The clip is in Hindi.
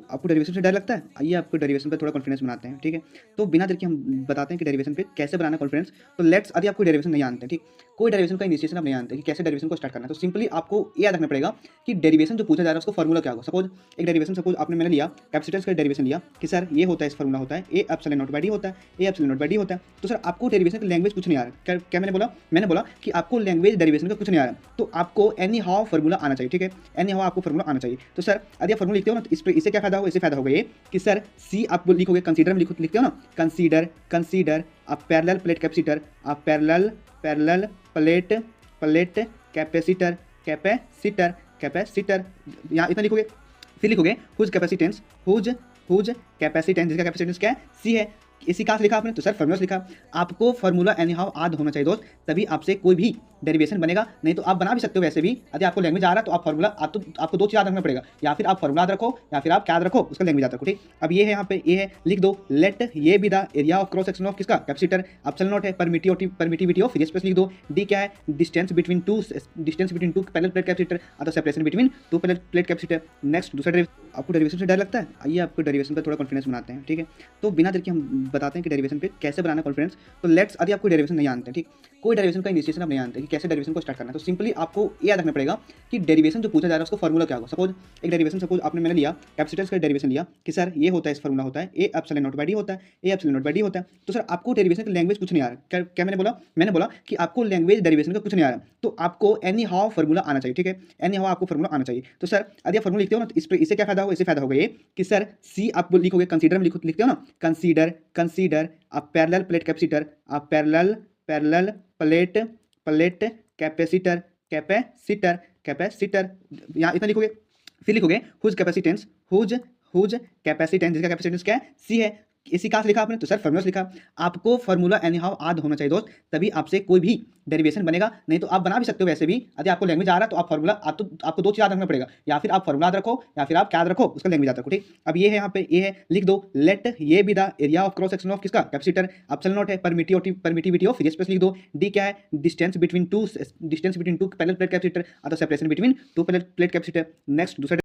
आपको डेरिवेशन से डर लगता है? आइए आपको डेरिवेशन पे थोड़ा कॉन्फिडेंस बनाते हैं, ठीक है? तो बिना देर के हम बताते हैं कि डेरिवेशन पे कैसे बनाना कॉन्फिडेंस। तो लेट्स, यदि आपको डेरिवेशन नहीं जानते, ठीक? कोई डेरिवेशन का इनिशिएशन आप नहीं जानते कि कैसे डेरिवेशन को स्टार्ट करना है, तो सिंपली आपको ये याद रखना पड़ेगा कि डेरिवेशन जो पूछा जा रहा है उसका फॉर्मूला क्या होगा। सपोज एक डेरिवेशन, सपोज आपने मैंने लिया कैपेसिटेंस का डेरिवेशन लिया कि सर ये होता है, इस फॉर्मूला होता है A epsilon not by D होता है, A epsilon not by D होता है। तो सर आपको डेरिवेशन की लैंग्वेज कुछ नहीं आ रहा। क्या मैंने बोला? मैंने बोला कि आपको लैंग्वेज डेरिवेशन का कुछ नहीं आ रहा, तो आपको एनी हाउ फॉर्मूला आना चाहिए, ठीक है? एनी हाउ आपको फॉर्मूला आना चाहिए। तो सर यदि आप फॉर्मूला लिखते हो ना, तो इससे क्या फायदा होगा? इससे फायदा होगा ये कि सर सी आप लिखोगे, कंसीडर में लिखते हो ना, consider a parallel plate capacitor, a parallel plate capacitor capacitor capacitor यहाँ इतना लिखोगे। फिर लिखोगे हुज कैपेसिटेंस, हुज कैपेसिटेंस, जिसका कैपेसिटेंस क्या है? सी है। इसी कहाँ से लिखा आपने? तो सर फॉर्मूला लिखा। आपको फॉर्मूला एनी हाउ याद होना चाहिए दोस्त, तभी आपसे कोई भी डेरिवेशन बनेगा। नहीं तो आप बना भी सकते हो वैसे भी, यदि आपको लैंग्वेज आ रहा है तो आप फॉर्मूला आपको दो चीज याद रखना पड़ेगा, या फिर आप फॉर्मूला याद रखो या फिर आप क्या याद रखो, उसका लैंग्वेज याद रखो, ठीक? अब ये है, यहाँ पे ये है, लिख दो लेट ये भी the area of cross section of किसका? कैपेसिटर। एप्सिलॉन नॉट है परमिटिविटी ऑफ फ्री स्पेस लिख दो। डी क्या है? Distance between two parallel plate capacitor, अथवा separation between two parallel plate capacitor. Next दूसरा डेरिवेशन। आपको डेरिवेशन से डर लगता है? आइए आपको डेरिवेशन पर थोड़ा कॉन्फिडेंस बनाते हैं, ठीक है? तो बिना देर के हम बताते हैं कि डेरिवेशन पे कैसे बनाना कॉन्फिडेंस। तो लेट्स, यदि आपको डेरिवेशन नहीं जानते, ठीक? कोई डेरिवेशन का इनिशिएशन आप नहीं जानते कि कैसे डेरिवेशन को स्टार्ट करना है, तो सिंपली आपको ये याद रखना पड़ेगा कि डेरिवेशन जो पूछा जा रहा है उसका फॉर्मूला क्या होगा। सपोज एक डेरिवेशन, सपोज आपने मैंने लिया कैपेसिटेंस का डेरिवेशन लिया कि सर ये होता है, इस फॉर्मूला होता है A epsilon not by D होता है, A epsilon not by D होता है। तो सर आपको डेरिवेशन की लैंग्वेज कुछ नहीं आ रहा। क्या मैंने बोला? मैंने बोला कि आपको लैंग्वेज डेरिवेशन का कुछ नहीं आ रहा, तो आपको एनी हाउ फॉर्मूला आना चाहिए, ठीक है? एनी हाउ आपको फॉर्मूला आना चाहिए। तो सर यदि आप फॉर्मूला लिखते हो ना, तो इससे क्या फायदा होगा? इससे फायदा होगा ये कि सर सी आप लिखोगे, कंसीडर में लिखते हो ना, consider a parallel plate capacitor, a parallel plate capacitor capacitor यहाँ इतना लिखोगे। फिर लिखोगे हुज कैपेसिटेंस, जिसका कैपेसिटेंस क्या है? सी है। इसी कहाँ से लिखा आपने? तो सर फॉर्मूला लिखा। आपको फॉर्मूला एनी हाउ याद होना चाहिए दोस्त, तभी आपसे कोई भी डेरिवेशन बनेगा। नहीं तो आप बना भी सकते हो वैसे भी, यदि आपको लैंग्वेज आ रहा है तो आप फॉर्मूला आपको दो चीज याद रखना पड़ेगा, या फिर आप फॉर्मूला याद रखो या फिर आप क्या याद रखो, उसका लैंग्वेज याद रखो, ठीक? अब ये है, यहाँ पे ये है, लिख दो लेट ये भी the area of cross section of किसका? कैपेसिटर। एप्सिलॉन नॉट है परमिटिविटी ऑफ फ्री स्पेस लिख दो। डी क्या है? Distance between two parallel plate capacitor, अथवा separation between two parallel plate capacitor. Next दूसरा